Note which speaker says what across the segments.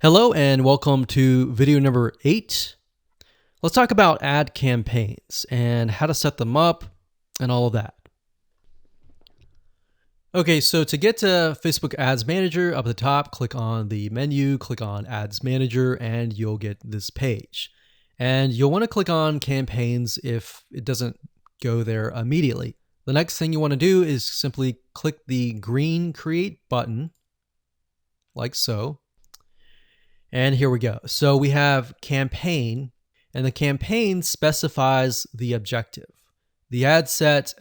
Speaker 1: Hello and welcome to video number 8. Let's talk about ad campaigns and how to set them up and all of that. Okay, so to get to Facebook Ads Manager, up at the top, click on the menu, click on Ads Manager, and you'll get this page. And you'll want to click on campaigns if it doesn't go there immediately. The next thing you want to do is simply click the green Create button, like so. And here we go. So we have campaign, and the campaign specifies the objective. The ad set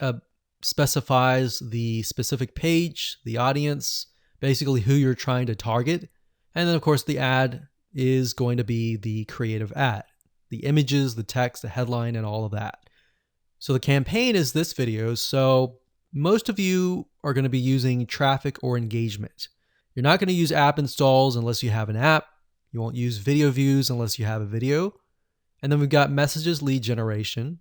Speaker 1: specifies the specific page, the audience, basically who you're trying to target. And then of course the ad is going to be the creative ad, the images, the text, the headline, and all of that. So the campaign is this video. So most of you are going to be using traffic or engagement. You're not going to use app installs unless you have an app. You won't use video views unless you have a video. And then we've got messages, lead generation,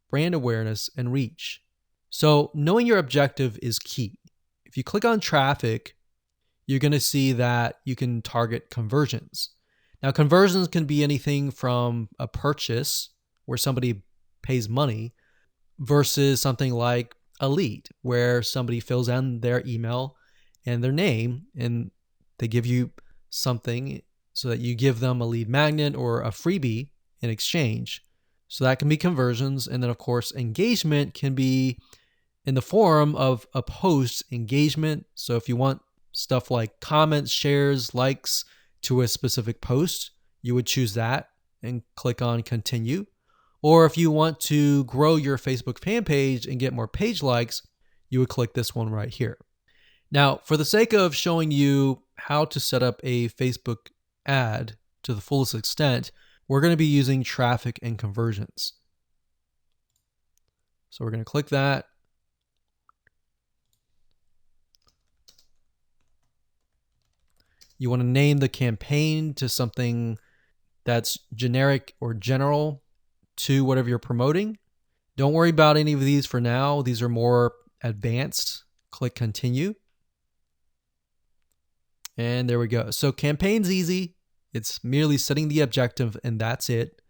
Speaker 1: brand awareness, and reach. So knowing your objective is key. If you click on traffic, you're going to see that you can target conversions. Now, conversions can be anything from a purchase where somebody pays money versus something like a lead where somebody fills in their email and their name and they give you something so that you give them a lead magnet or a freebie in exchange. So that can be conversions. And then of course, engagement can be in the form of a post engagement. So if you want stuff like comments, shares, likes to a specific post, you would choose that and click on continue. Or if you want to grow your Facebook fan page and get more page likes, you would click this one right here. Now, for the sake of showing you how to set up a Facebook ad to the fullest extent, we're going to be using traffic and conversions. So we're going to click that. You want to name the campaign to something that's generic or general to whatever you're promoting. Don't worry about any of these for now. These are more advanced. Click continue. And there we go. So campaign's easy. It's merely setting the objective and that's it.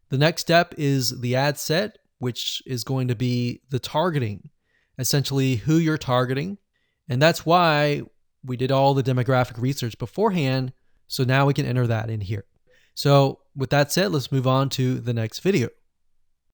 Speaker 1: The next step is the ad set, which is going to be the targeting, essentially who you're targeting. And that's why we did all the demographic research beforehand. So now we can enter that in here. So with that said, let's move on to the next video.